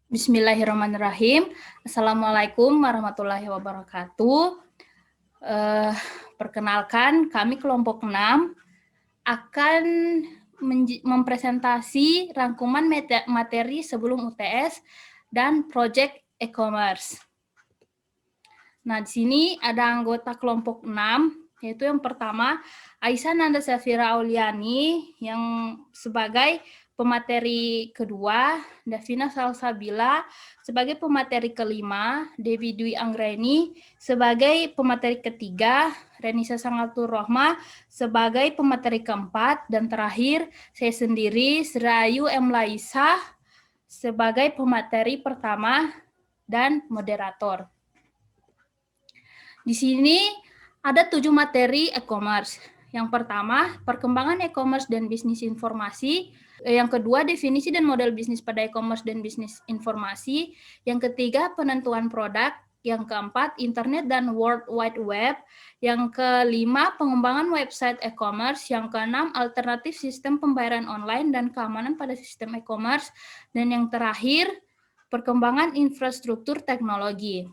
Bismillahirrahmanirrahim. Assalamualaikum warahmatullahi wabarakatuh. Perkenalkan, kami kelompok 6 akan mempresentasi rangkuman materi sebelum UTS dan Project e-commerce. Nah, di sini ada anggota kelompok 6, yaitu yang pertama Aisyah Nanda Safira Auliani yang sebagai pemateri kedua, Davina Salsabila sebagai pemateri kelima, Dewi Dwi Anggreni sebagai pemateri ketiga, Renisa Sangatur Rohma sebagai pemateri keempat, dan terakhir saya sendiri, Serayu M. Laisa sebagai pemateri pertama dan moderator. Di sini ada 7 materi e-commerce. Yang pertama, perkembangan e-commerce dan bisnis informasi. Yang kedua, definisi dan model bisnis pada e-commerce dan bisnis informasi. Yang ketiga, penentuan produk. Yang keempat, internet dan World Wide Web. Yang kelima, pengembangan website e-commerce. Yang keenam, alternatif sistem pembayaran online dan keamanan pada sistem e-commerce. Dan yang terakhir, perkembangan infrastruktur teknologi.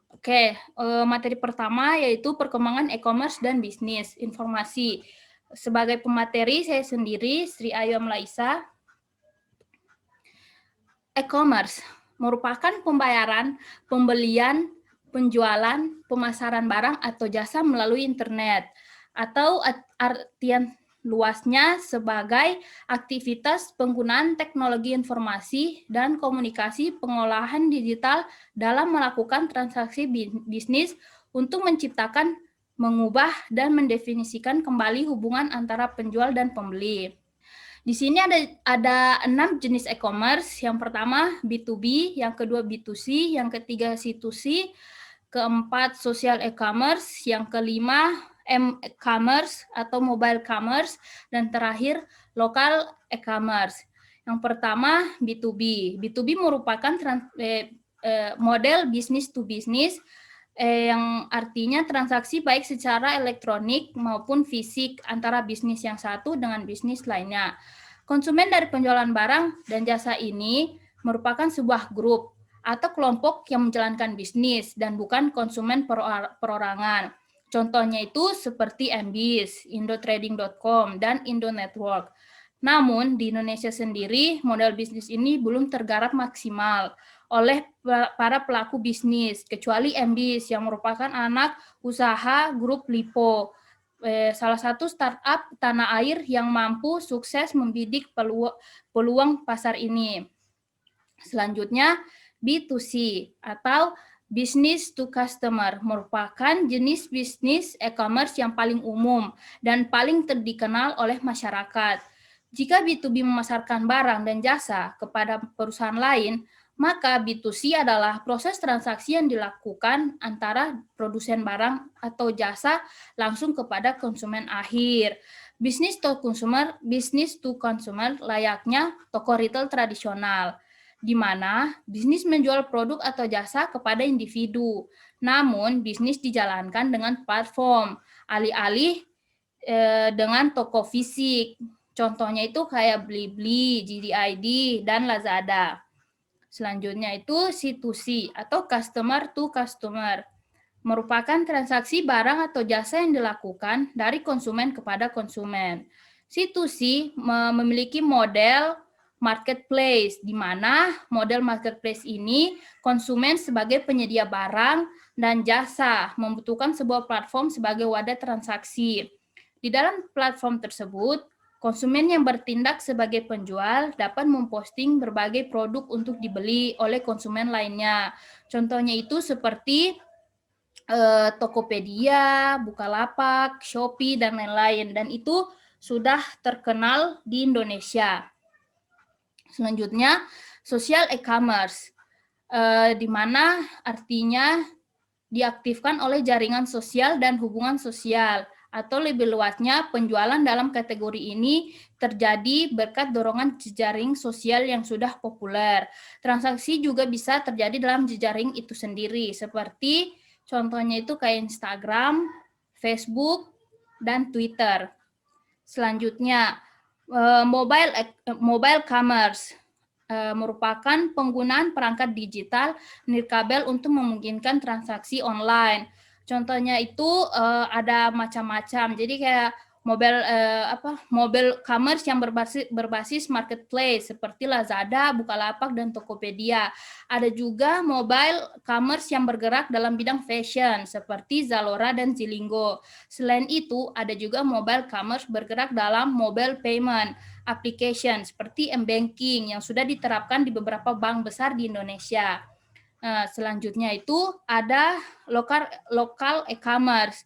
Oke, materi pertama yaitu perkembangan e-commerce dan bisnis informasi. Sebagai pemateri saya sendiri, Sri Ayom Laisa. E-commerce merupakan pembayaran, pembelian, penjualan, pemasaran barang atau jasa melalui internet, atau artian luasnya sebagai aktivitas penggunaan teknologi informasi dan komunikasi pengolahan digital dalam melakukan transaksi bisnis untuk menciptakan, mengubah, dan mendefinisikan kembali hubungan antara penjual dan pembeli. Di sini ada 6 jenis e-commerce. Yang pertama B2B, yang kedua B2C, yang ketiga C2C, keempat social e-commerce, yang kelima m-commerce atau mobile commerce, dan terakhir lokal e-commerce. Yang pertama B2B. B2B merupakan model business to business yang artinya transaksi baik secara elektronik maupun fisik antara bisnis yang satu dengan bisnis lainnya. Konsumen dari penjualan barang dan jasa ini merupakan sebuah grup atau kelompok yang menjalankan bisnis dan bukan konsumen perorangan. Contohnya itu seperti MBIS, Indotrading.com, dan Indonetwork. Namun di Indonesia sendiri model bisnis ini belum tergarap maksimal oleh para pelaku bisnis, kecuali MBIS yang merupakan anak usaha grup Lipo, salah satu startup tanah air yang mampu sukses membidik peluang pasar ini. Selanjutnya, B2C atau business to customer merupakan jenis bisnis e-commerce yang paling umum dan paling dikenal oleh masyarakat. Jika B2B memasarkan barang dan jasa kepada perusahaan lain, maka B2C adalah proses transaksi yang dilakukan antara produsen barang atau jasa langsung kepada konsumen akhir. Business to consumer layaknya toko retail tradisional, di mana bisnis menjual produk atau jasa kepada individu. Namun, bisnis dijalankan dengan platform, alih-alih dengan toko fisik. Contohnya itu kayak Blibli, JDID, dan Lazada. Selanjutnya itu C2C atau customer to customer. Merupakan transaksi barang atau jasa yang dilakukan dari konsumen kepada konsumen. C2C memiliki model marketplace, di mana model marketplace ini konsumen sebagai penyedia barang dan jasa membutuhkan sebuah platform sebagai wadah transaksi. Di dalam platform tersebut, konsumen yang bertindak sebagai penjual dapat memposting berbagai produk untuk dibeli oleh konsumen lainnya. Contohnya itu seperti Tokopedia, Bukalapak, Shopee, dan lain-lain. Dan itu sudah terkenal di Indonesia. Selanjutnya, social e-commerce, di mana artinya diaktifkan oleh jaringan sosial dan hubungan sosial, atau lebih luasnya penjualan dalam kategori ini terjadi berkat dorongan jejaring sosial yang sudah populer. Transaksi juga bisa terjadi dalam jejaring itu sendiri, seperti contohnya itu kayak Instagram, Facebook, dan Twitter. Selanjutnya, mobile commerce. merupakan penggunaan perangkat digital nirkabel untuk memungkinkan transaksi online. Contohnya itu ada macam-macam. Jadi kayak mobile commerce yang berbasis marketplace seperti Lazada, Bukalapak, dan Tokopedia. Ada juga mobile commerce yang bergerak dalam bidang fashion seperti Zalora dan Zilinggo. Selain itu, ada juga mobile commerce bergerak dalam mobile payment application seperti m-banking yang sudah diterapkan di beberapa bank besar di Indonesia. Selanjutnya itu ada lokal e-commerce.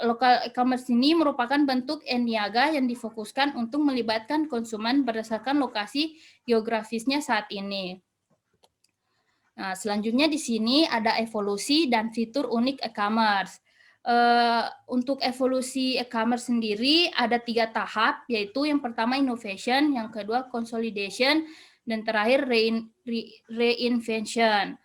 Lokal e-commerce ini merupakan bentuk e-niaga yang difokuskan untuk melibatkan konsumen berdasarkan lokasi geografisnya saat ini. Nah, selanjutnya di sini ada evolusi dan fitur unik e-commerce. Untuk evolusi e-commerce sendiri ada 3 tahap, yaitu yang pertama innovation, yang kedua consolidation, dan terakhir reinvention.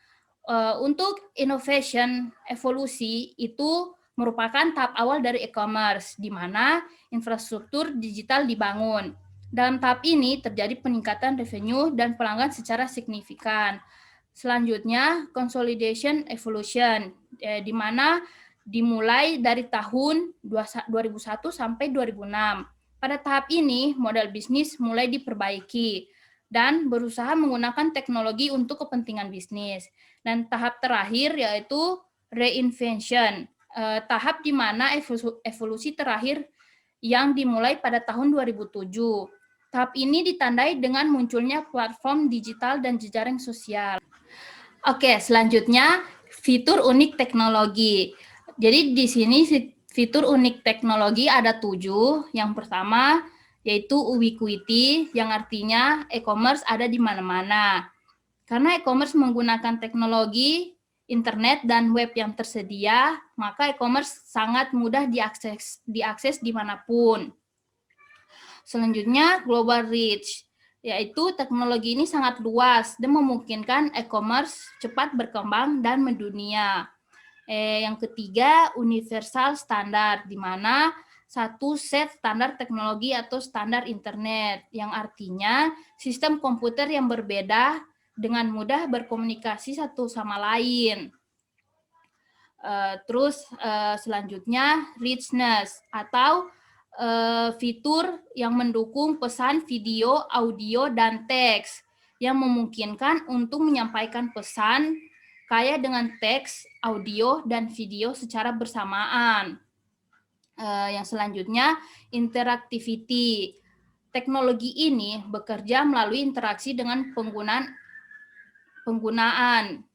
Untuk innovation, evolusi itu merupakan tahap awal dari e-commerce, di mana infrastruktur digital dibangun. Dalam tahap ini terjadi peningkatan revenue dan pelanggan secara signifikan. Selanjutnya, consolidation evolution, di mana dimulai dari tahun 2001 sampai 2006. Pada tahap ini, modal bisnis mulai diperbaiki dan berusaha menggunakan teknologi untuk kepentingan bisnis. Dan tahap terakhir yaitu reinvention, tahap di mana evolusi terakhir yang dimulai pada tahun 2007. Tahap ini ditandai dengan munculnya platform digital dan jejaring sosial. Oke, selanjutnya fitur unik teknologi. Jadi di sini fitur unik teknologi ada 7. Yang pertama yaitu ubiquity, yang artinya e-commerce ada di mana-mana. Karena e-commerce menggunakan teknologi internet dan web yang tersedia, maka e-commerce sangat mudah diakses dimanapun. Selanjutnya global reach, yaitu teknologi ini sangat luas dan memungkinkan e-commerce cepat berkembang dan mendunia. Yang ketiga, universal standar, di mana satu set standar teknologi atau standar internet, yang artinya sistem komputer yang berbeda dengan mudah berkomunikasi satu sama lain. Terus selanjutnya, richness atau fitur yang mendukung pesan video, audio, dan teks yang memungkinkan untuk menyampaikan pesan kaya dengan teks, audio, dan video secara bersamaan. Yang selanjutnya, interactivity. Teknologi ini bekerja melalui interaksi dengan penggunaan.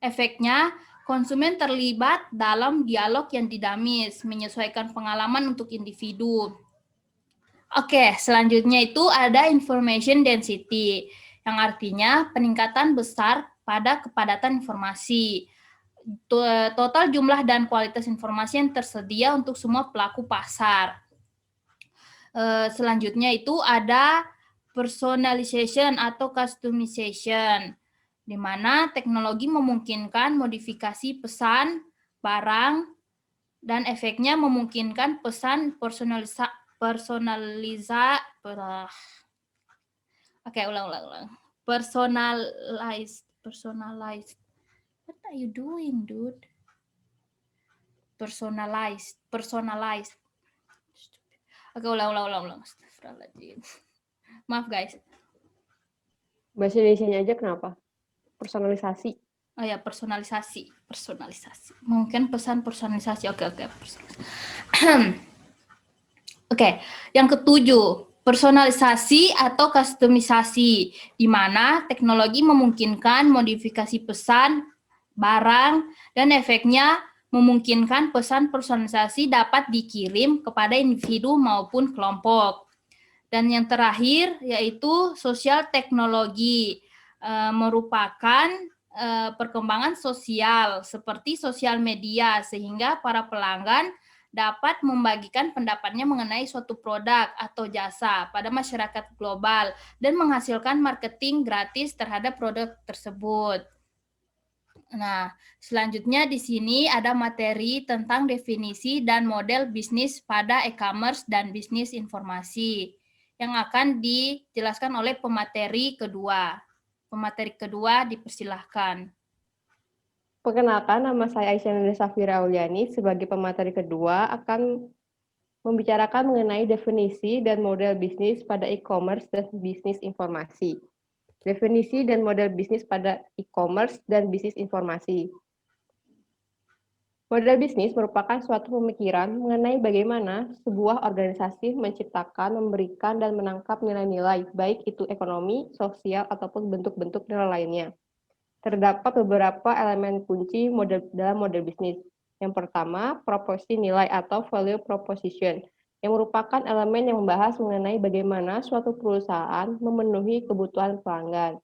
Efeknya, konsumen terlibat dalam dialog yang dinamis, menyesuaikan pengalaman untuk individu. Oke, selanjutnya itu ada information density, yang artinya peningkatan besar pada kepadatan informasi. Total jumlah dan kualitas informasi yang tersedia untuk semua pelaku pasar. Selanjutnya itu ada personalization atau customization, di mana teknologi memungkinkan modifikasi pesan, barang, dan efeknya memungkinkan pesan personalized. Personalized. What are you doing, dude? Personalized. Oke, ulang. Maaf, guys. Bahasa Indonesianya aja kenapa? Personalisasi. Oh ya, personalisasi. Mungkin pesan personalisasi. Oke. Oke, yang ketujuh, personalisasi atau customisasi, di mana teknologi memungkinkan modifikasi pesan, barang, dan efeknya memungkinkan pesan personalisasi dapat dikirim kepada individu maupun kelompok. Dan yang terakhir yaitu sosial teknologi, merupakan perkembangan sosial seperti sosial media sehingga para pelanggan dapat membagikan pendapatnya mengenai suatu produk atau jasa pada masyarakat global dan menghasilkan marketing gratis terhadap produk tersebut. Nah, selanjutnya di sini ada materi tentang definisi dan model bisnis pada e-commerce dan bisnis informasi. yang akan dijelaskan oleh pemateri kedua. Pemateri kedua dipersilahkan. Perkenalkan, nama saya Aisyah Safira Auliani. Sebagai pemateri kedua akan membicarakan mengenai definisi dan model bisnis pada e-commerce dan bisnis informasi. Definisi dan model bisnis pada e-commerce dan bisnis informasi. Model bisnis merupakan suatu pemikiran mengenai bagaimana sebuah organisasi menciptakan, memberikan, dan menangkap nilai-nilai, baik itu ekonomi, sosial, ataupun bentuk-bentuk nilai lainnya. Terdapat beberapa elemen kunci dalam model bisnis. Yang pertama, proporsi nilai atau value proposition, yang merupakan elemen yang membahas mengenai bagaimana suatu perusahaan memenuhi kebutuhan pelanggan,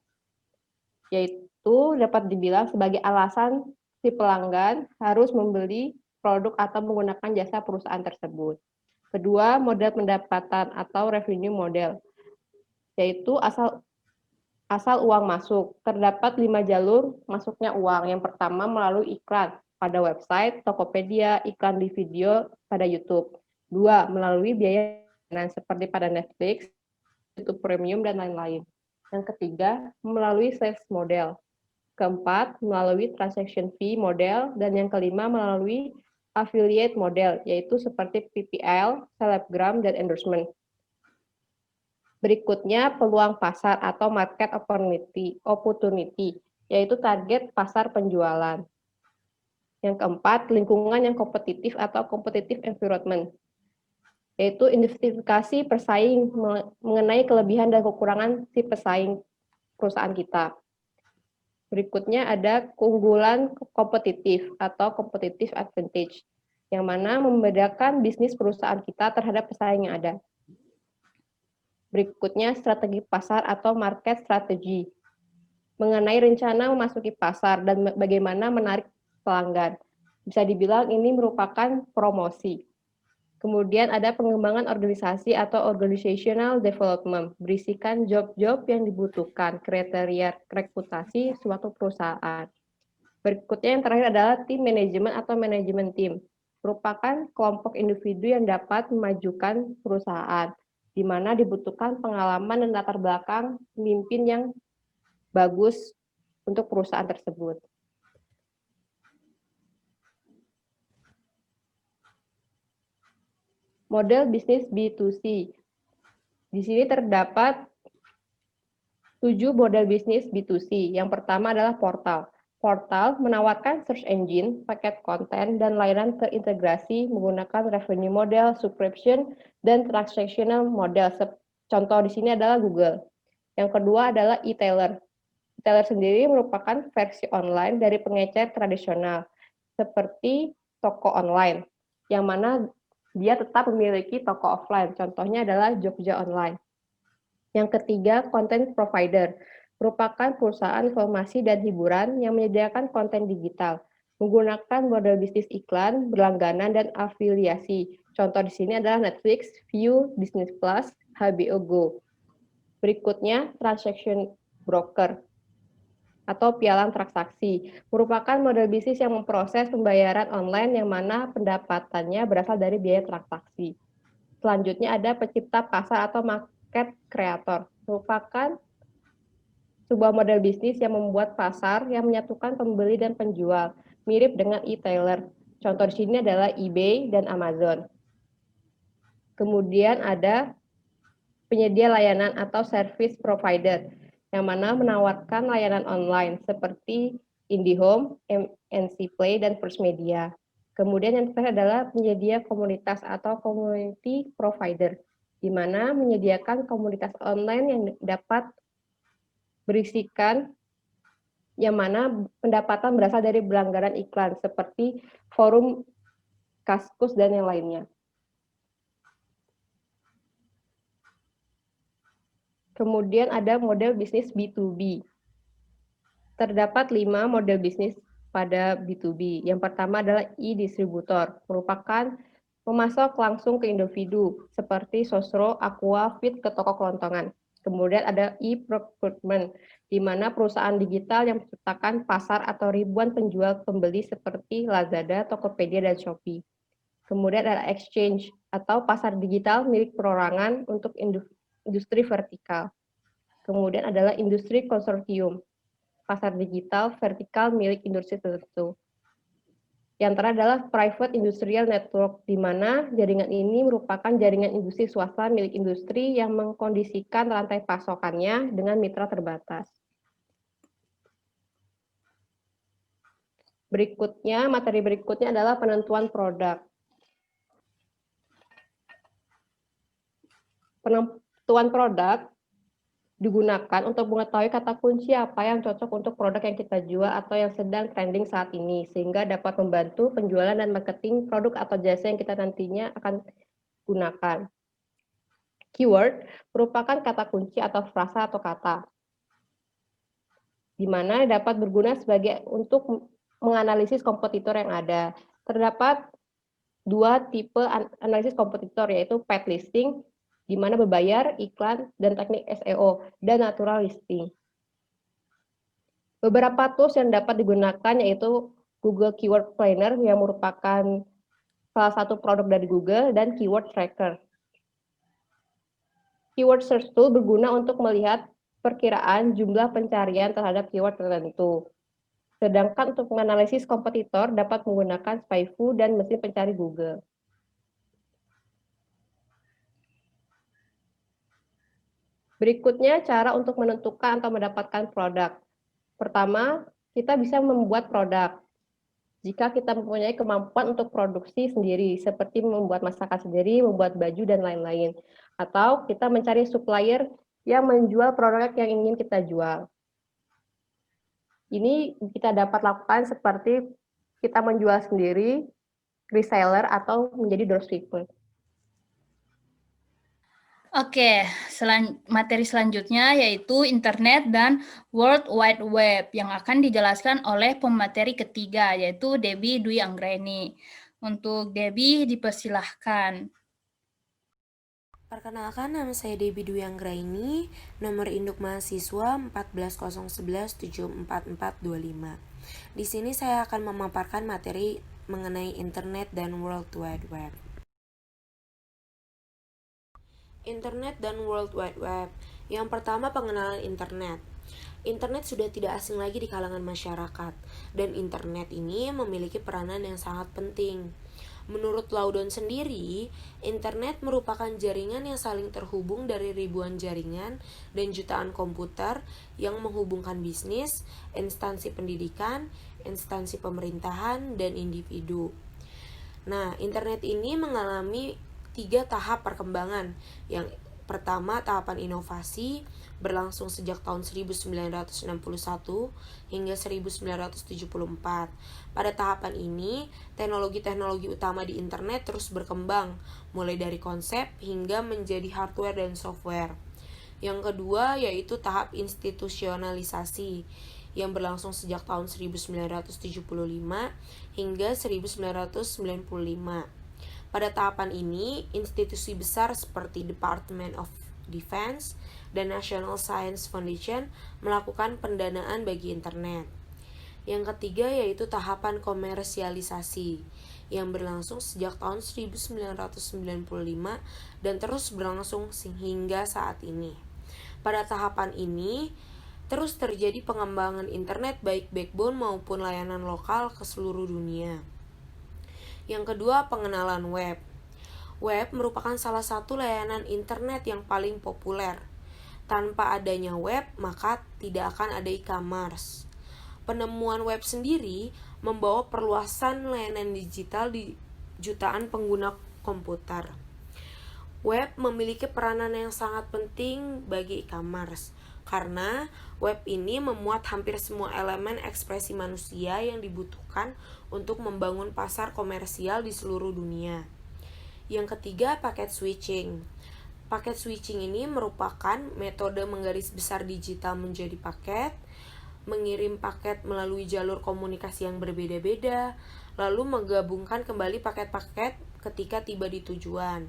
yaitu dapat dibilang sebagai alasan si pelanggan harus membeli produk atau menggunakan jasa perusahaan tersebut. Kedua, model pendapatan atau revenue model, yaitu asal uang masuk. Terdapat 5 jalur masuknya uang. Yang pertama melalui iklan pada website, Tokopedia, iklan di video pada YouTube. 2, melalui biaya seperti pada Netflix, YouTube Premium, dan lain-lain. Yang ketiga, melalui sales model. Keempat, melalui transaction fee model. Dan yang kelima, melalui affiliate model, yaitu seperti PPL, selebgram, dan endorsement. Berikutnya, peluang pasar atau market opportunity, yaitu target pasar penjualan. Yang keempat, lingkungan yang kompetitif atau competitive environment, yaitu identifikasi pesaing mengenai kelebihan dan kekurangan si pesaing perusahaan kita. Berikutnya ada keunggulan kompetitif atau competitive advantage, yang mana membedakan bisnis perusahaan kita terhadap pesaing yang ada. Berikutnya strategi pasar atau market strategy, mengenai rencana memasuki pasar dan bagaimana menarik pelanggan. Bisa dibilang ini merupakan promosi. Kemudian ada pengembangan organisasi atau organizational development, berisikan job-job yang dibutuhkan, kriteria rekrutasi suatu perusahaan. Berikutnya yang terakhir adalah tim manajemen atau manajemen tim, merupakan kelompok individu yang dapat memajukan perusahaan, di mana dibutuhkan pengalaman dan latar belakang pemimpin yang bagus untuk perusahaan tersebut. Model bisnis B2C. Di sini terdapat 7 model bisnis B2C. Yang pertama adalah portal. Portal menawarkan search engine, paket konten, dan layanan terintegrasi menggunakan revenue model, subscription, dan transactional model. Contoh di sini adalah Google. Yang kedua adalah e-tailer. E-tailer sendiri merupakan versi online dari pengecer tradisional, seperti toko online, yang mana dia tetap memiliki toko offline. Contohnya adalah Jogja Online. Yang ketiga, content provider, merupakan perusahaan informasi dan hiburan yang menyediakan konten digital, menggunakan model bisnis iklan, berlangganan, dan afiliasi. Contoh di sini adalah Netflix, View, Disney Plus, HBO Go. Berikutnya, transaction broker atau pialang transaksi, merupakan model bisnis yang memproses pembayaran online yang mana pendapatannya berasal dari biaya transaksi. Selanjutnya ada pencipta pasar atau market creator, merupakan sebuah model bisnis yang membuat pasar yang menyatukan pembeli dan penjual, mirip dengan e-tailer. Contoh di sini adalah eBay dan Amazon. Kemudian ada penyedia layanan atau service provider, yang mana menawarkan layanan online seperti IndiHome, MNC Play, dan First Media. Kemudian yang terakhir adalah penyedia komunitas atau community provider, di mana menyediakan komunitas online yang dapat berisikan yang mana pendapatan berasal dari berlangganan iklan seperti forum, Kaskus, dan yang lainnya. Kemudian ada model bisnis B2B. Terdapat 5 model bisnis pada B2B. Yang pertama adalah e-distributor, merupakan memasok langsung ke individu, seperti Sosro, Aqua, Fit ke toko kelontongan. Kemudian ada e-procurement, di mana perusahaan digital yang menciptakan pasar atau ribuan penjual pembeli seperti Lazada, Tokopedia, dan Shopee. Kemudian ada exchange, atau pasar digital milik perorangan untuk industri vertikal. Kemudian adalah industri konsorsium, pasar digital vertikal milik industri tertentu. Yang terakhir adalah private industrial network, di mana jaringan ini merupakan jaringan industri swasta milik industri yang mengkondisikan rantai pasokannya dengan mitra terbatas. Materi berikutnya adalah penentuan produk. Penentuan produk digunakan untuk mengetahui kata kunci apa yang cocok untuk produk yang kita jual atau yang sedang trending saat ini, sehingga dapat membantu penjualan dan marketing produk atau jasa yang kita nantinya akan gunakan. Keyword merupakan kata kunci atau frasa atau kata, di mana dapat berguna untuk menganalisis kompetitor yang ada. Terdapat dua tipe analisis kompetitor, yaitu paid listing, di mana berbayar, iklan, dan teknik SEO, dan natural listing. Beberapa tools yang dapat digunakan yaitu Google Keyword Planner yang merupakan salah satu produk dari Google, dan Keyword Tracker. Keyword Search Tool berguna untuk melihat perkiraan jumlah pencarian terhadap keyword tertentu. Sedangkan untuk menganalisis kompetitor dapat menggunakan SpyFu dan mesin pencari Google. Berikutnya, cara untuk menentukan atau mendapatkan produk. Pertama, kita bisa membuat produk. Jika kita mempunyai kemampuan untuk produksi sendiri, seperti membuat masakan sendiri, membuat baju, dan lain-lain. Atau kita mencari supplier yang menjual produk yang ingin kita jual. Ini kita dapat lakukan seperti kita menjual sendiri, reseller, atau menjadi dropshipper. Oke, materi selanjutnya yaitu internet dan World Wide Web yang akan dijelaskan oleh pemateri ketiga yaitu Debbie Dwi Anggraini. Untuk Debbie dipersilahkan. Perkenalkan, nama saya Debbie Dwi Anggraini, nomor induk mahasiswa 1401174425. Di sini saya akan memaparkan materi mengenai internet dan World Wide Web. Internet dan World Wide Web. Yang pertama, pengenalan internet. Internet sudah tidak asing lagi di kalangan masyarakat, dan internet ini memiliki peranan yang sangat penting. Menurut Laudon sendiri, internet merupakan jaringan yang saling terhubung dari ribuan jaringan dan jutaan komputer yang menghubungkan bisnis, instansi pendidikan, instansi pemerintahan, dan individu. Nah, internet ini mengalami 3 tahap perkembangan. Yang pertama, tahapan inovasi berlangsung sejak tahun 1961 hingga 1974. Pada tahapan ini, teknologi-teknologi utama di internet terus berkembang, mulai dari konsep hingga menjadi hardware dan software. Yang kedua, yaitu tahap institusionalisasi yang berlangsung sejak tahun 1975 hingga 1995. Pada tahapan ini, institusi besar seperti Department of Defense dan National Science Foundation melakukan pendanaan bagi internet. Yang ketiga yaitu tahapan komersialisasi yang berlangsung sejak tahun 1995 dan terus berlangsung hingga saat ini. Pada tahapan ini, terus terjadi pengembangan internet baik backbone maupun layanan lokal ke seluruh dunia. Yang kedua, pengenalan web. Web merupakan salah satu layanan internet yang paling populer. Tanpa adanya web, maka tidak akan ada e-commerce. Penemuan web sendiri membawa perluasan layanan digital di jutaan pengguna komputer. Web memiliki peranan yang sangat penting bagi e-commerce, karena web ini memuat hampir semua elemen ekspresi manusia yang dibutuhkan untuk membangun pasar komersial di seluruh dunia. Yang ketiga, paket switching. Paket switching ini merupakan metode menggaris besar digital menjadi paket, mengirim paket melalui jalur komunikasi yang berbeda-beda, lalu menggabungkan kembali paket-paket ketika tiba di tujuan.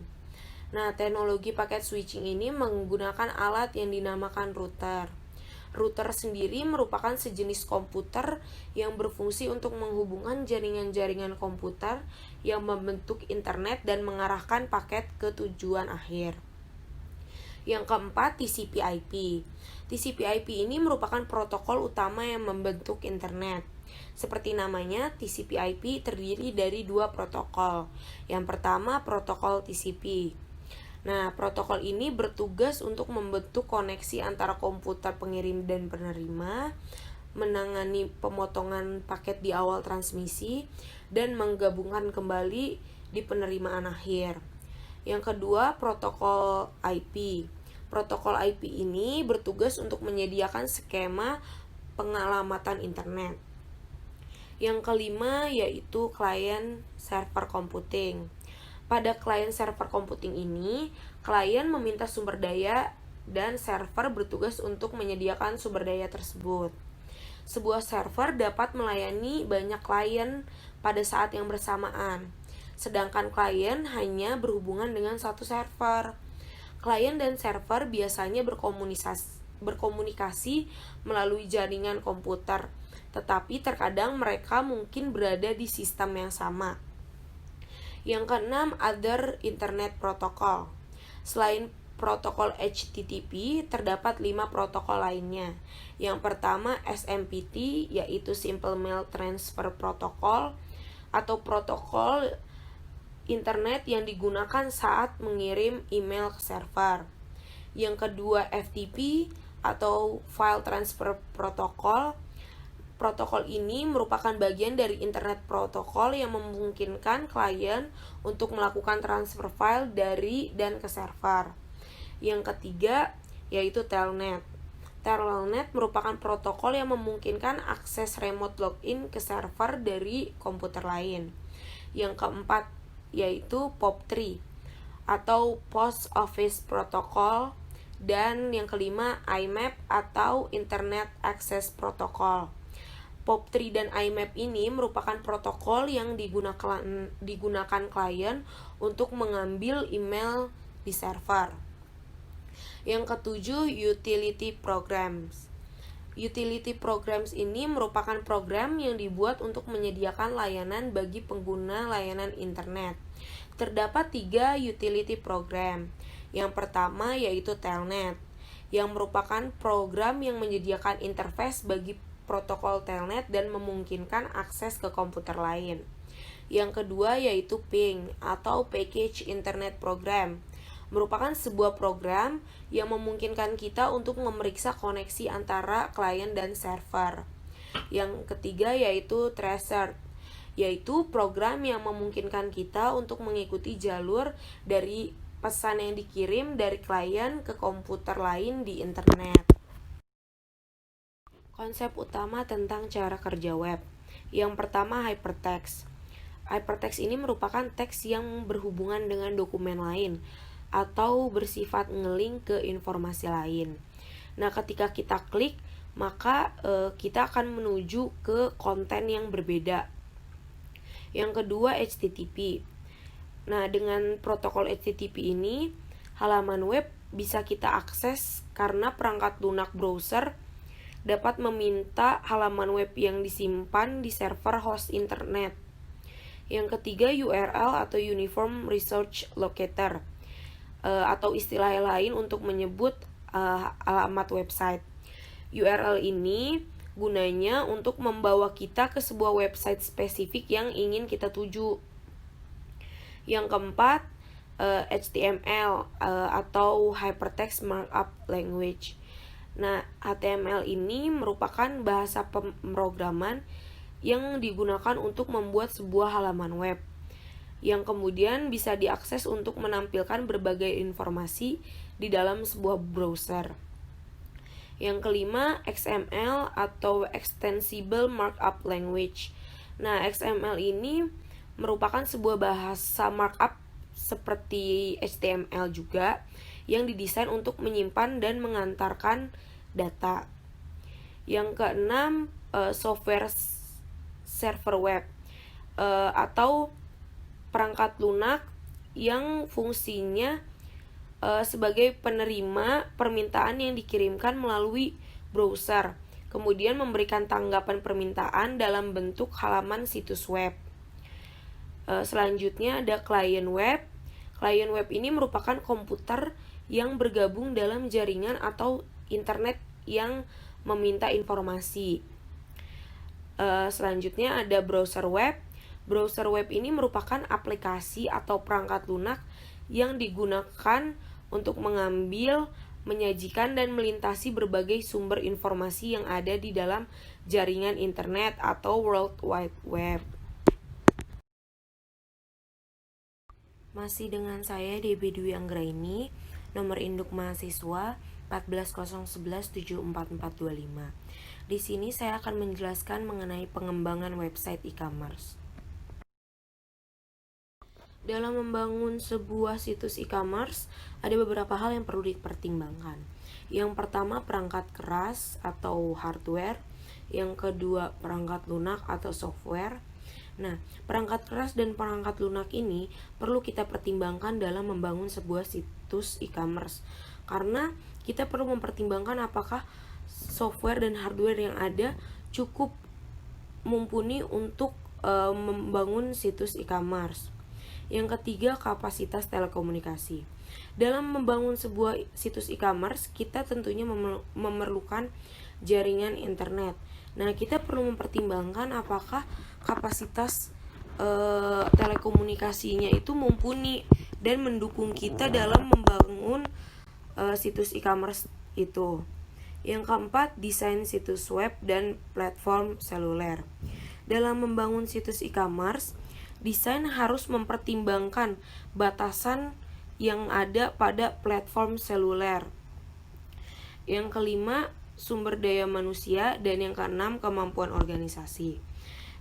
Nah, teknologi paket switching ini menggunakan alat yang dinamakan router. Router sendiri merupakan sejenis komputer yang berfungsi untuk menghubungkan jaringan-jaringan komputer yang membentuk internet dan mengarahkan paket ke tujuan akhir. Yang keempat, TCP/IP. TCP/IP ini merupakan protokol utama yang membentuk internet. Seperti namanya, TCP/IP terdiri dari dua protokol. Yang pertama, protokol TCP. Nah, protokol ini bertugas untuk membentuk koneksi antara komputer pengirim dan penerima, menangani pemotongan paket di awal transmisi, dan menggabungkan kembali di penerimaan akhir. Yang kedua, protokol IP. Protokol IP ini bertugas untuk menyediakan skema pengalamatan internet. Yang kelima yaitu client server computing. Pada client server computing ini, klien meminta sumber daya dan server bertugas untuk menyediakan sumber daya tersebut. Sebuah server dapat melayani banyak klien pada saat yang bersamaan, sedangkan klien hanya berhubungan dengan satu server. Klien dan server biasanya berkomunikasi melalui jaringan komputer, tetapi terkadang mereka mungkin berada di sistem yang sama. Yang keenam, Other Internet Protocol. Selain protokol HTTP, terdapat 5 protokol lainnya. Yang pertama, SMPT, yaitu Simple Mail Transfer Protocol, atau protokol internet yang digunakan saat mengirim email ke server. Yang kedua, FTP, atau File Transfer Protocol. Protokol ini merupakan bagian dari internet protokol yang memungkinkan klien untuk melakukan transfer file dari dan ke server. Yang ketiga, yaitu Telnet. Telnet merupakan protokol yang memungkinkan akses remote login ke server dari komputer lain. Yang keempat, yaitu POP3 atau Post Office Protocol, dan yang kelima, IMAP atau Internet Access Protocol. POP3 dan IMAP ini merupakan protokol yang digunakan klien untuk mengambil email di server. Yang ketujuh, Utility Programs. Utility Programs ini merupakan program yang dibuat untuk menyediakan layanan bagi pengguna layanan internet. Terdapat 3 utility program. Yang pertama yaitu Telnet, yang merupakan program yang menyediakan interface bagi protokol Telnet dan memungkinkan akses ke komputer lain. Yang kedua yaitu Ping atau Package Internet Program, merupakan sebuah program yang memungkinkan kita untuk memeriksa koneksi antara klien dan server. Yang ketiga yaitu Tracer, yaitu program yang memungkinkan kita untuk mengikuti jalur dari pesan yang dikirim dari klien ke komputer lain di internet. Konsep utama tentang cara kerja web. Yang pertama, hypertext. Hypertext ini merupakan teks yang berhubungan dengan dokumen lain atau bersifat nge-link ke informasi lain. Nah, ketika kita klik, maka kita akan menuju ke konten yang berbeda. Yang kedua, HTTP. Nah, dengan protokol HTTP ini, halaman web bisa kita akses karena perangkat lunak browser dapat meminta halaman web yang disimpan di server host internet. Yang ketiga, URL atau Uniform Resource Locator, atau istilah lain untuk menyebut alamat website. URL ini gunanya untuk membawa kita ke sebuah website spesifik yang ingin kita tuju. Yang keempat, HTML atau Hypertext Markup Language. Nah, HTML ini merupakan bahasa pemrograman yang digunakan untuk membuat sebuah halaman web, yang kemudian bisa diakses untuk menampilkan berbagai informasi di dalam sebuah browser. Yang kelima, XML atau Extensible Markup Language. Nah, XML ini merupakan sebuah bahasa markup seperti HTML juga, yang didesain untuk menyimpan dan mengantarkan data. Yang keenam, software server web, atau perangkat lunak yang fungsinya sebagai penerima permintaan yang dikirimkan melalui browser, kemudian memberikan tanggapan permintaan dalam bentuk halaman situs web. Selanjutnya ada client web. Client web ini merupakan komputer yang bergabung dalam jaringan atau internet yang meminta informasi. Selanjutnya ada browser web. Browser web ini merupakan aplikasi atau perangkat lunak yang digunakan untuk mengambil, menyajikan, dan melintasi berbagai sumber informasi yang ada di dalam jaringan internet atau World Wide Web. Masih dengan saya Debbie Dwi Anggraini, nomor induk mahasiswa 14011744425. Di sini saya akan menjelaskan mengenai pengembangan website e-commerce. Dalam membangun sebuah situs e-commerce, ada beberapa hal yang perlu dipertimbangkan. Yang pertama, perangkat keras atau hardware. Yang kedua, perangkat lunak atau software. Nah, perangkat keras dan perangkat lunak ini perlu kita pertimbangkan dalam membangun sebuah situs e-commerce. Karena kita perlu mempertimbangkan apakah software dan hardware yang ada cukup mumpuni untuk membangun situs e-commerce. Yang ketiga, kapasitas telekomunikasi. Dalam membangun sebuah situs e-commerce, kita tentunya memerlukan jaringan internet. Nah, kita perlu mempertimbangkan apakah kapasitas telekomunikasinya itu mumpuni dan mendukung kita dalam membangun situs e-commerce itu. Yang keempat, desain situs web dan platform seluler. Dalam membangun situs e-commerce, desain harus mempertimbangkan batasan yang ada pada platform seluler. Yang kelima, sumber daya manusia, dan yang keenam, kemampuan organisasi.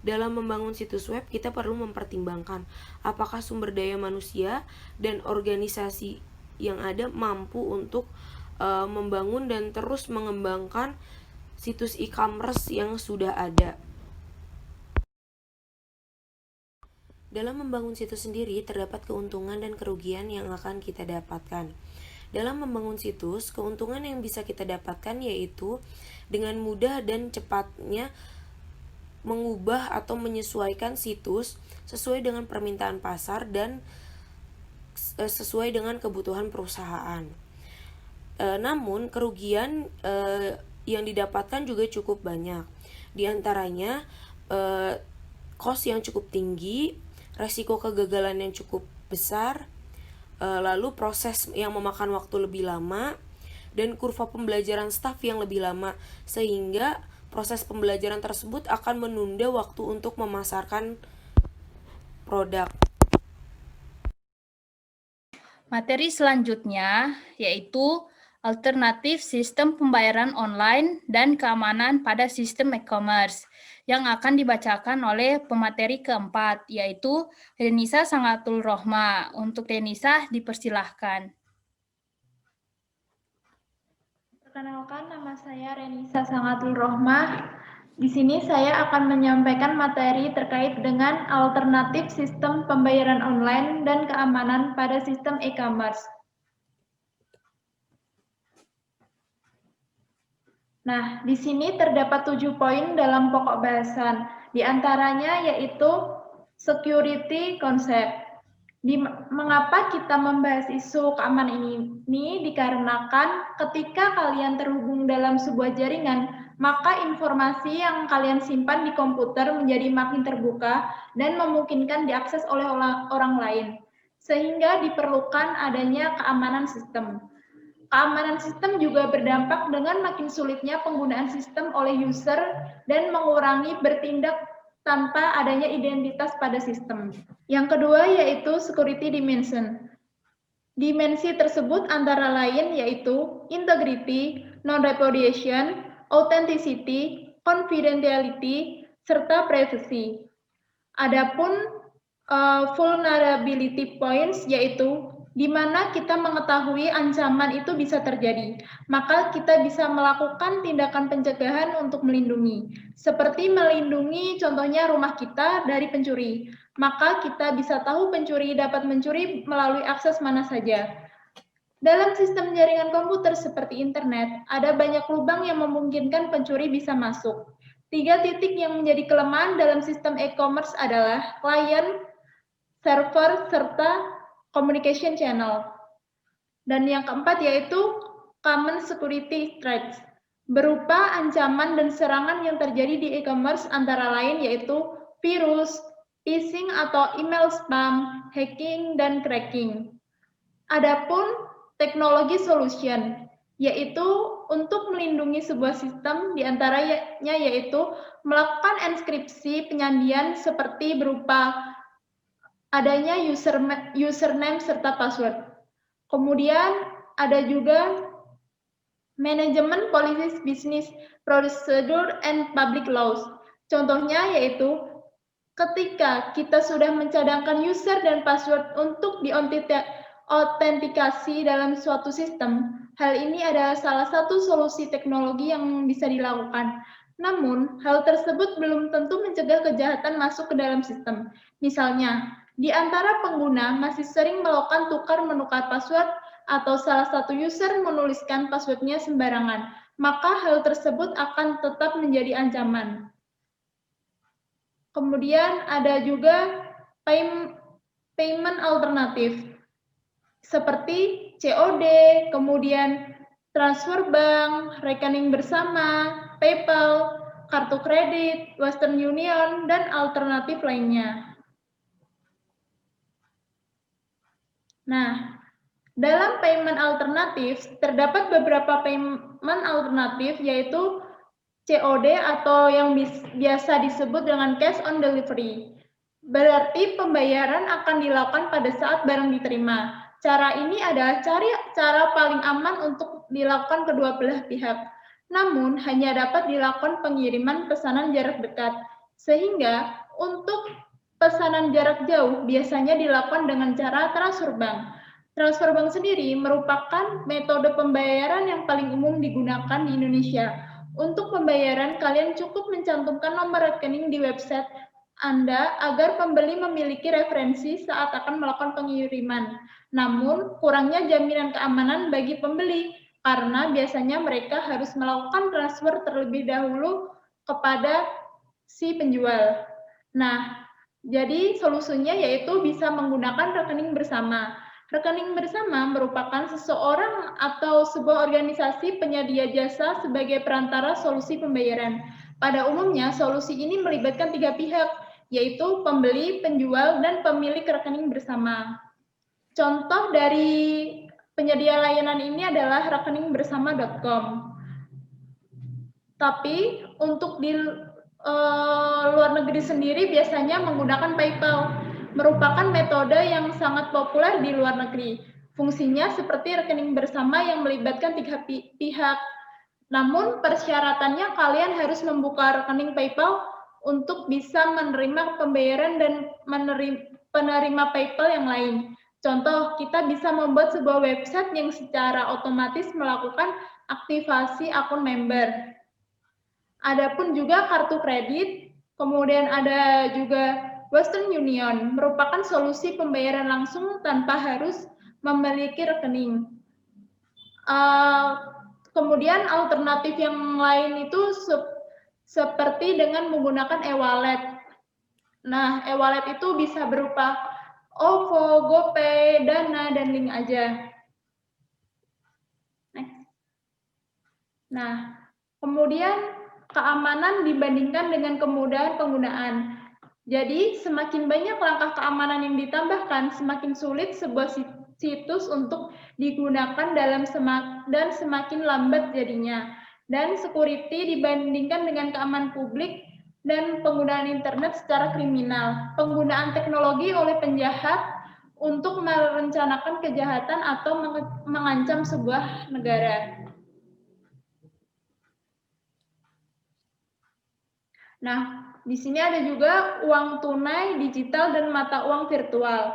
Dalam membangun situs web, kita perlu mempertimbangkan apakah sumber daya manusia dan organisasi yang ada mampu untuk membangun dan terus mengembangkan situs e-commerce yang sudah ada. Dalam membangun situs sendiri, terdapat keuntungan dan kerugian yang akan kita dapatkan. Dalam membangun situs, keuntungan yang bisa kita dapatkan yaitu dengan mudah dan cepatnya mengubah atau menyesuaikan situs sesuai dengan permintaan pasar dan sesuai dengan kebutuhan perusahaan. Namun, kerugian yang didapatkan juga cukup banyak. Di antaranya, cost yang cukup tinggi, resiko kegagalan yang cukup besar, lalu proses yang memakan waktu lebih lama, dan kurva pembelajaran staf yang lebih lama, sehingga proses pembelajaran tersebut akan menunda waktu untuk memasarkan produk. Materi selanjutnya yaitu alternatif sistem pembayaran online dan keamanan pada sistem e-commerce yang akan dibacakan oleh pemateri keempat, yaitu Renisa Sangatul Rohma. Untuk Renisa, dipersilahkan. Perkenalkan, nama saya Renisa Sangatul Rohma. Di sini saya akan menyampaikan materi terkait dengan alternatif sistem pembayaran online dan keamanan pada sistem e-commerce. Nah, di sini terdapat 7 poin dalam pokok bahasan. Di antaranya yaitu security concept. Mengapa kita membahas isu keamanan ini? Dikarenakan ketika kalian terhubung dalam sebuah jaringan, maka informasi yang kalian simpan di komputer menjadi makin terbuka dan memungkinkan diakses oleh orang lain. Sehingga diperlukan adanya keamanan sistem. Keamanan sistem juga berdampak dengan makin sulitnya penggunaan sistem oleh user dan mengurangi bertindak tanpa adanya identitas pada sistem. Yang kedua yaitu security dimension. Dimensi tersebut antara lain yaitu integrity, non-repudiation, authenticity, confidentiality, serta privacy. Adapun vulnerability points yaitu di mana kita mengetahui ancaman itu bisa terjadi, maka kita bisa melakukan tindakan pencegahan untuk melindungi, seperti melindungi contohnya rumah kita dari pencuri, maka kita bisa tahu pencuri dapat mencuri melalui akses mana saja. Dalam sistem jaringan komputer seperti internet, ada banyak lubang yang memungkinkan pencuri bisa masuk. 3 titik yang menjadi kelemahan dalam sistem e-commerce adalah client, server, serta communication channel. Dan yang keempat yaitu common security threats, berupa ancaman dan serangan yang terjadi di e-commerce antara lain yaitu virus, phishing atau email spam, hacking, dan cracking. Adapun teknologi solution, yaitu untuk melindungi sebuah sistem diantaranya yaitu melakukan enkripsi penyandian seperti berupa adanya username serta password. Kemudian ada juga manajemen policies business procedure and public laws. Contohnya yaitu ketika kita sudah mencadangkan user dan password untuk diautentikasi dalam suatu sistem, hal ini adalah salah satu solusi teknologi yang bisa dilakukan. Namun, hal tersebut belum tentu mencegah kejahatan masuk ke dalam sistem. Misalnya, di antara pengguna masih sering melakukan tukar-menukar password atau salah satu user menuliskan passwordnya sembarangan, maka hal tersebut akan tetap menjadi ancaman. Kemudian ada juga payment alternatif seperti COD, kemudian transfer bank, rekening bersama, PayPal, kartu kredit, Western Union, dan alternatif lainnya. Nah, dalam payment alternatif terdapat beberapa payment alternatif yaitu COD atau yang biasa disebut dengan cash on delivery. Berarti pembayaran akan dilakukan pada saat barang diterima. Cara ini adalah cara paling aman untuk dilakukan kedua belah pihak. Namun, hanya dapat dilakukan pengiriman pesanan jarak dekat. Sehingga, untuk pesanan jarak jauh biasanya dilakukan dengan cara transfer bank. Transfer bank sendiri merupakan metode pembayaran yang paling umum digunakan di Indonesia. Untuk pembayaran, kalian cukup mencantumkan nomor rekening di website Anda agar pembeli memiliki referensi saat akan melakukan pengiriman. Namun, kurangnya jaminan keamanan bagi pembeli karena biasanya mereka harus melakukan transfer terlebih dahulu kepada si penjual. Nah, jadi solusinya yaitu bisa menggunakan rekening bersama. Rekening bersama merupakan seseorang atau sebuah organisasi penyedia jasa sebagai perantara solusi pembayaran. Pada umumnya, solusi ini melibatkan 3 pihak, yaitu pembeli, penjual, dan pemilik rekening bersama. Contoh dari penyedia layanan ini adalah rekeningbersama.com. Tapi untuk di luar negeri sendiri biasanya menggunakan PayPal, merupakan metode yang sangat populer di luar negeri. Fungsinya seperti rekening bersama yang melibatkan 3 pihak. Namun persyaratannya kalian harus membuka rekening PayPal untuk bisa menerima pembayaran dan penerima PayPal yang lain. Contoh, kita bisa membuat sebuah website yang secara otomatis melakukan aktivasi akun member. Adapun juga kartu kredit, kemudian ada juga Western Union, merupakan solusi pembayaran langsung tanpa harus memiliki rekening. Kemudian alternatif yang lain itu seperti dengan menggunakan e-wallet. Nah, e-wallet itu bisa berupa OVO, GoPay, Dana, dan link aja. Next. Nah, kemudian keamanan dibandingkan dengan kemudahan penggunaan. Jadi, semakin banyak langkah keamanan yang ditambahkan, semakin sulit sebuah situs untuk digunakan dan semakin lambat jadinya. Dan security dibandingkan dengan keamanan publik dan penggunaan internet secara kriminal. Penggunaan teknologi oleh penjahat untuk merencanakan kejahatan atau mengancam sebuah negara. Nah, di sini ada juga uang tunai digital dan mata uang virtual.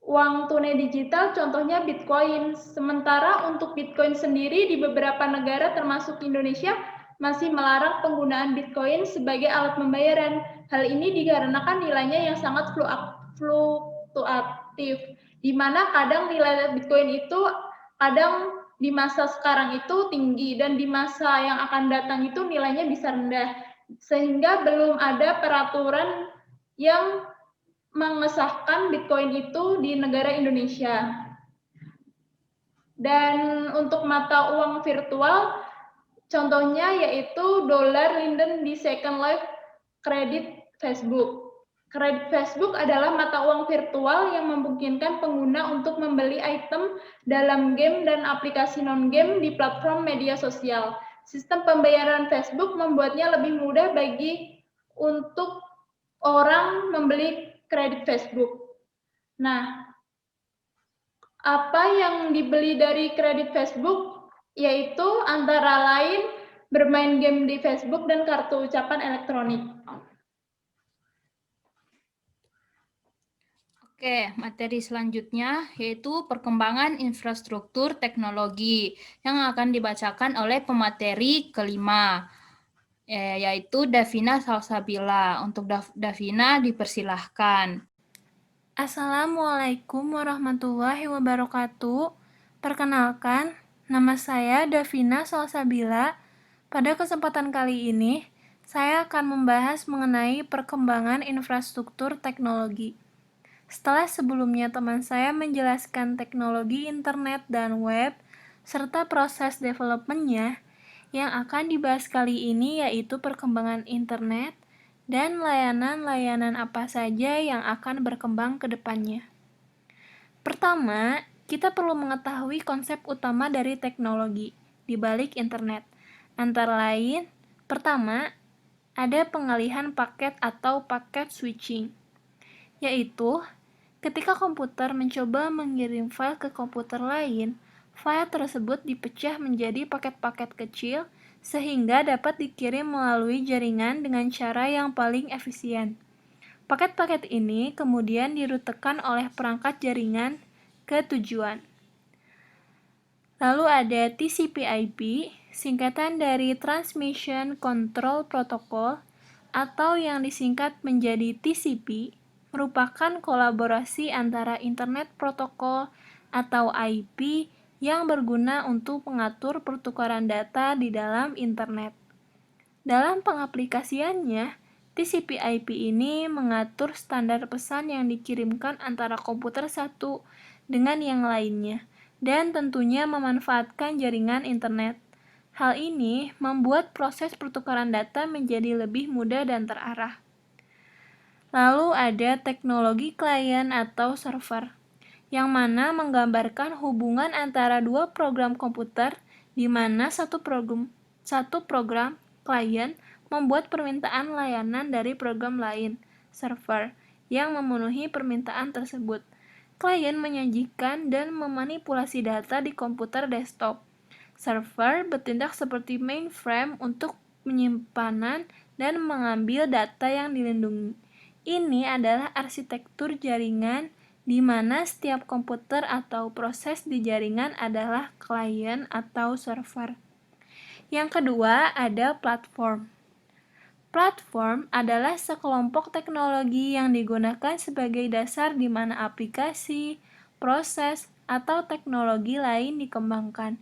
Uang tunai digital contohnya Bitcoin. Sementara untuk Bitcoin sendiri di beberapa negara termasuk Indonesia masih melarang penggunaan Bitcoin sebagai alat pembayaran. Hal ini dikarenakan nilainya yang sangat fluktuatif, di mana kadang nilai Bitcoin itu kadang di masa sekarang itu tinggi dan di masa yang akan datang itu nilainya bisa rendah. Sehingga belum ada peraturan yang mengesahkan Bitcoin itu di negara Indonesia. Dan untuk mata uang virtual, contohnya yaitu dolar Linden di Second Life kredit Facebook. Kredit Facebook adalah mata uang virtual yang memungkinkan pengguna untuk membeli item dalam game dan aplikasi non-game di platform media sosial. Sistem pembayaran Facebook membuatnya lebih mudah bagi untuk orang membeli kredit Facebook. Nah, apa yang dibeli dari kredit Facebook? Yaitu antara lain bermain game di Facebook dan kartu ucapan elektronik. Oke, materi selanjutnya yaitu perkembangan infrastruktur teknologi yang akan dibacakan oleh pemateri kelima, yaitu Davina Salsabila. Untuk Davina dipersilahkan. Assalamualaikum warahmatullahi wabarakatuh. Perkenalkan, nama saya Davina Salsabila. Pada kesempatan kali ini, saya akan membahas mengenai perkembangan infrastruktur teknologi. Setelah sebelumnya teman saya menjelaskan teknologi internet dan web, serta proses development-nya, yang akan dibahas kali ini yaitu perkembangan internet dan layanan-layanan apa saja yang akan berkembang ke depannya. Pertama, kita perlu mengetahui konsep utama dari teknologi di balik internet. Antara lain, pertama, ada pengalihan paket atau paket switching, yaitu ketika komputer mencoba mengirim file ke komputer lain, file tersebut dipecah menjadi paket-paket kecil sehingga dapat dikirim melalui jaringan dengan cara yang paling efisien. Paket-paket ini kemudian dirutekan oleh perangkat jaringan ke tujuan. Lalu ada TCP/IP, singkatan dari Transmission Control Protocol atau yang disingkat menjadi TCP, merupakan kolaborasi antara Internet Protocol atau IP yang berguna untuk mengatur pertukaran data di dalam internet. Dalam pengaplikasiannya, TCP/IP ini mengatur standar pesan yang dikirimkan antara komputer satu dengan yang lainnya, dan tentunya memanfaatkan jaringan internet. Hal ini membuat proses pertukaran data menjadi lebih mudah dan terarah. Lalu ada teknologi klien atau server, yang mana menggambarkan hubungan antara dua program komputer di mana satu program klien membuat permintaan layanan dari program lain, server, yang memenuhi permintaan tersebut. Klien menyajikan dan memanipulasi data di komputer desktop. Server bertindak seperti mainframe untuk penyimpanan dan mengambil data yang dilindungi. Ini adalah arsitektur jaringan di mana setiap komputer atau proses di jaringan adalah klien atau server. Yang kedua, ada platform. Platform adalah sekelompok teknologi yang digunakan sebagai dasar di mana aplikasi, proses, atau teknologi lain dikembangkan.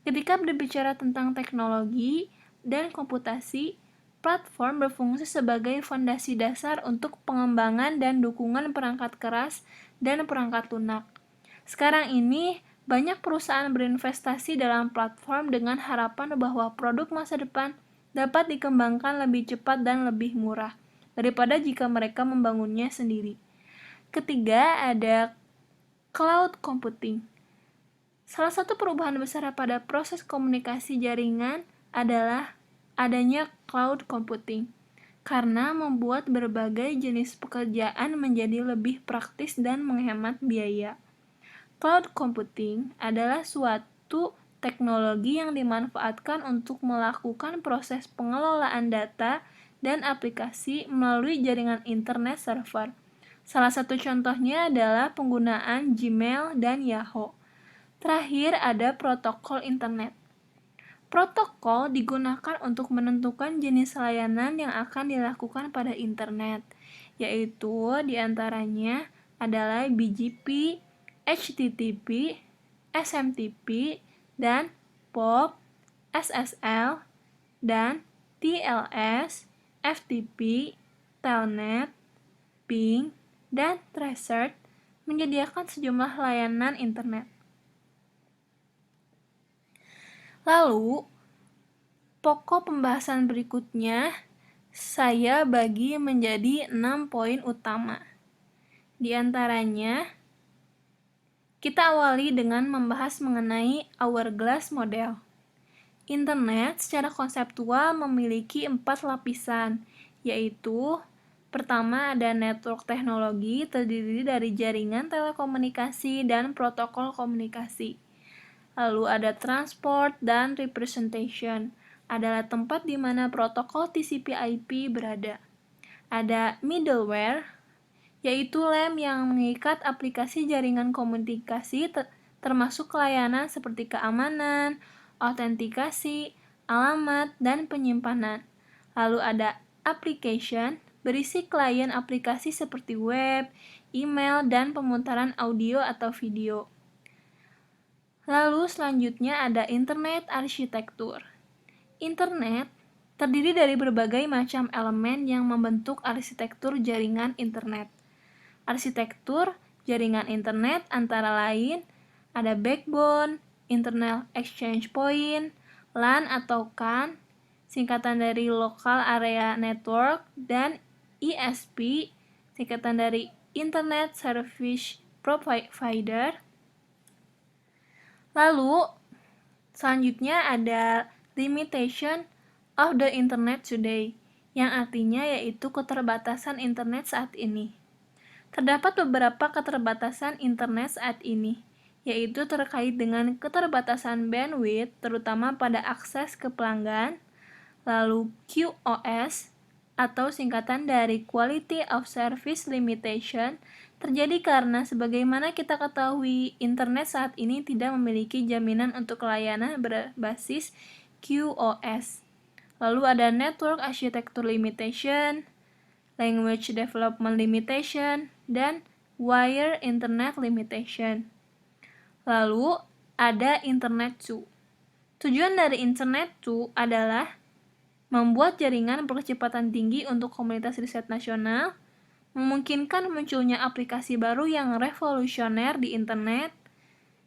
Ketika berbicara tentang teknologi dan komputasi, platform berfungsi sebagai fondasi dasar untuk pengembangan dan dukungan perangkat keras dan perangkat lunak. Sekarang ini, banyak perusahaan berinvestasi dalam platform dengan harapan bahwa produk masa depan dapat dikembangkan lebih cepat dan lebih murah daripada jika mereka membangunnya sendiri. Ketiga, ada cloud computing. Salah satu perubahan besar pada proses komunikasi jaringan adalah adanya cloud computing, karena membuat berbagai jenis pekerjaan menjadi lebih praktis dan menghemat biaya. Cloud computing adalah suatu teknologi yang dimanfaatkan untuk melakukan proses pengelolaan data dan aplikasi melalui jaringan internet server. Salah satu contohnya adalah penggunaan Gmail dan Yahoo. Terakhir ada protokol internet. Protokol digunakan untuk menentukan jenis layanan yang akan dilakukan pada internet, yaitu diantaranya adalah BGP, HTTP, SMTP, dan POP, SSL, dan TLS, FTP, Telnet, Ping, dan Tracert menyediakan sejumlah layanan internet. Lalu, pokok pembahasan berikutnya saya bagi menjadi 6 poin utama. Di antaranya, kita awali dengan membahas mengenai hourglass model. Internet secara konseptual memiliki 4 lapisan, yaitu pertama ada network teknologi terdiri dari jaringan telekomunikasi dan protokol komunikasi. Lalu ada transport dan representation, adalah tempat di mana protokol TCP/IP berada. Ada middleware, yaitu lem yang mengikat aplikasi jaringan komunikasi termasuk layanan seperti keamanan, autentikasi, alamat, dan penyimpanan. Lalu ada application, berisi klien aplikasi seperti web, email, dan pemutaran audio atau video. Lalu selanjutnya ada internet arsitektur. Internet terdiri dari berbagai macam elemen yang membentuk arsitektur jaringan internet. Arsitektur jaringan internet antara lain ada backbone, internal exchange point, LAN atau CAN, singkatan dari local area network, dan ISP, singkatan dari internet service provider. Lalu selanjutnya ada limitation of the internet today, yang artinya yaitu keterbatasan internet saat ini. Terdapat beberapa keterbatasan internet saat ini, yaitu terkait dengan keterbatasan bandwidth, terutama pada akses ke pelanggan, lalu QoS, atau singkatan dari Quality of Service Limitation, terjadi karena sebagaimana kita ketahui, internet saat ini tidak memiliki jaminan untuk layanan berbasis QoS. Lalu ada Network Architecture Limitation, Language Development Limitation, dan Wire Internet Limitation. Lalu ada Internet 2. Tujuan dari Internet 2 adalah membuat jaringan berkecepatan tinggi untuk komunitas riset nasional, memungkinkan munculnya aplikasi baru yang revolusioner di internet,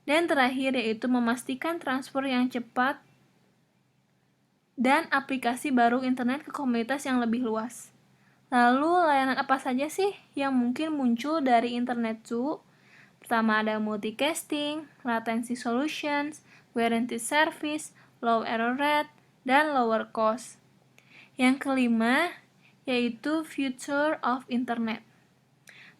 dan terakhir yaitu memastikan transfer yang cepat dan aplikasi baru internet ke komunitas yang lebih luas. Lalu, layanan apa saja sih yang mungkin muncul dari Internet 2? Pertama ada multicasting, latency solutions, guaranteed service, low error rate, dan lower cost. Yang kelima, yaitu future of internet.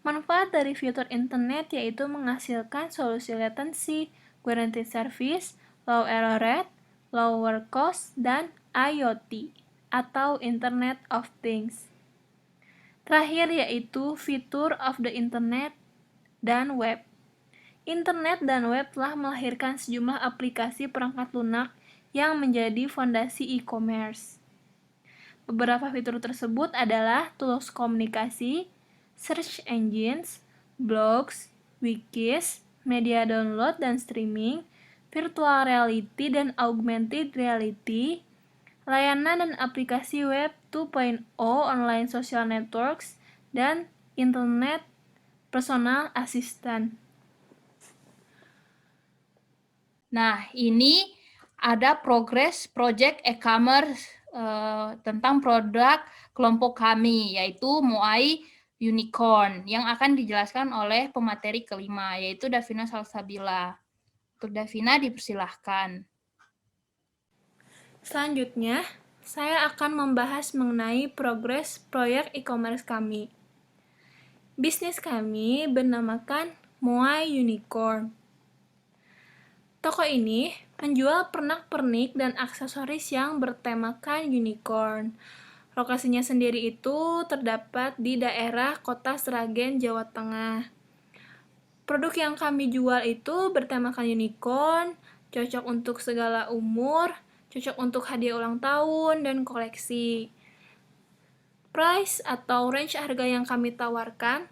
Manfaat dari future internet yaitu menghasilkan solusi latency, guaranteed service, low error rate, lower cost, dan IoT atau Internet of Things. Terakhir yaitu fitur of the internet dan web. Internet dan web telah melahirkan sejumlah aplikasi perangkat lunak yang menjadi fondasi e-commerce. Beberapa fitur tersebut adalah tools komunikasi, search engines, blogs, wikis, media download dan streaming, virtual reality dan augmented reality, layanan dan aplikasi web 2.0 online social networks, dan internet personal assistant. Nah, ini ada progres project e-commerce tentang produk kelompok kami, yaitu Moai Unicorn, yang akan dijelaskan oleh pemateri kelima, yaitu Davina Salsabila. Untuk Davina, dipersilahkan. Selanjutnya, saya akan membahas mengenai progres proyek e-commerce kami. Bisnis kami bernamakan Moai Unicorn. Toko ini menjual pernak-pernik dan aksesoris yang bertemakan unicorn. Lokasinya sendiri itu terdapat di daerah Kota Sragen, Jawa Tengah. Produk yang kami jual itu bertemakan unicorn, cocok untuk segala umur, cocok untuk hadiah ulang tahun dan koleksi. Price atau range harga yang kami tawarkan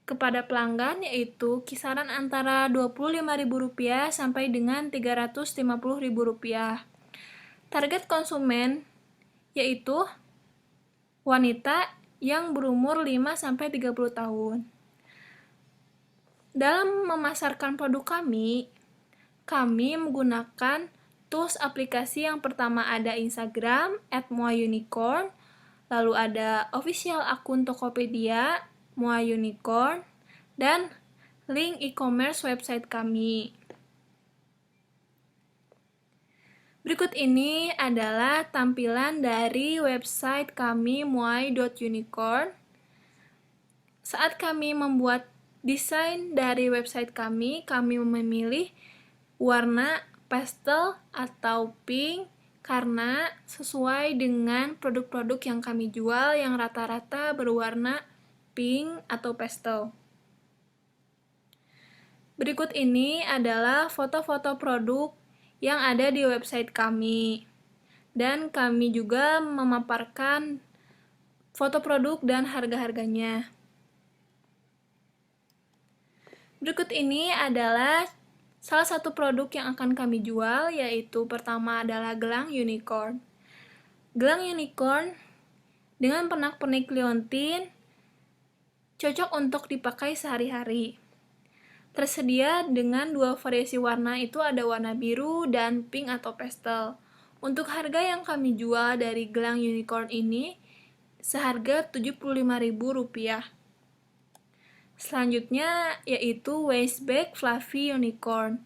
kepada pelanggan yaitu kisaran antara Rp25.000 sampai dengan Rp350.000. Target konsumen yaitu wanita yang berumur 5-30 tahun. Dalam memasarkan produk kami menggunakan tools aplikasi yang pertama ada Instagram @muaunicorn, lalu ada official akun Tokopedia Mua Unicorn, dan link e-commerce website kami. Berikut ini adalah tampilan dari website kami muai.unicorn. Saat kami membuat desain dari website kami memilih warna pastel atau pink karena sesuai dengan produk-produk yang kami jual yang rata-rata berwarna pink atau pastel. Berikut ini adalah foto-foto produk yang ada di website kami. Dan kami juga memaparkan foto produk dan harga-harganya. Berikut ini adalah salah satu produk yang akan kami jual, yaitu pertama adalah gelang unicorn. Gelang unicorn dengan pernak-pernik liontin cocok untuk dipakai sehari-hari. Tersedia dengan 2 variasi warna, itu ada warna biru dan pink atau pastel. Untuk harga yang kami jual dari gelang unicorn ini seharga Rp75.000. Selanjutnya yaitu waist bag fluffy unicorn.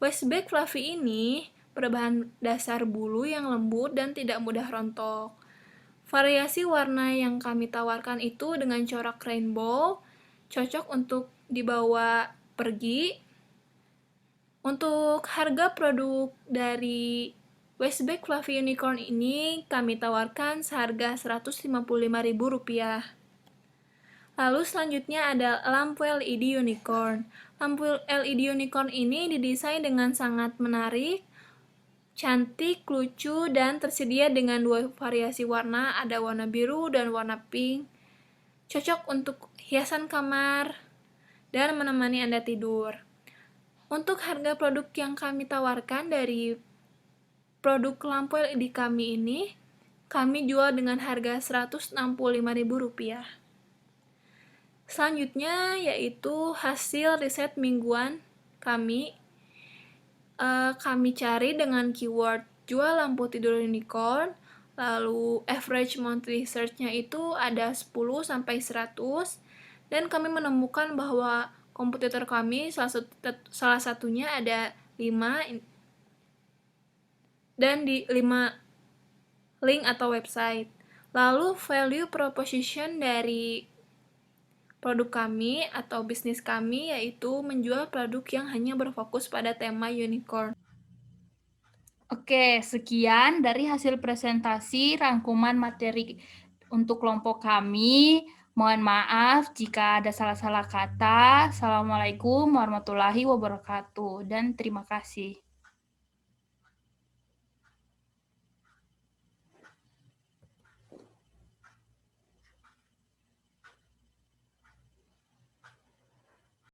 Waist bag fluffy ini berbahan dasar bulu yang lembut dan tidak mudah rontok. Variasi warna yang kami tawarkan itu dengan corak rainbow, cocok untuk dibawa pergi. Untuk harga produk dari waist bag fluffy unicorn ini kami tawarkan seharga Rp155.000. Lalu selanjutnya ada lampu LED unicorn. Lampu LED unicorn ini didesain dengan sangat menarik, cantik, lucu, dan tersedia dengan 2 variasi warna, ada warna biru dan warna pink. Cocok untuk hiasan kamar dan menemani Anda tidur. Untuk harga produk yang kami tawarkan dari produk lampu LED kami ini, kami jual dengan harga Rp165.000. Selanjutnya yaitu hasil riset mingguan kami. Kami cari dengan keyword jual lampu tidur unicorn, lalu average monthly search-nya itu ada 10-100, dan kami menemukan bahwa kompetitor kami salah satunya ada 5 dan di 5 link atau website. Lalu value proposition dari produk kami atau bisnis kami yaitu menjual produk yang hanya berfokus pada tema unicorn. Oke, sekian dari hasil presentasi rangkuman materi untuk kelompok kami. Mohon maaf jika ada salah-salah kata. Assalamualaikum warahmatullahi wabarakatuh dan terima kasih.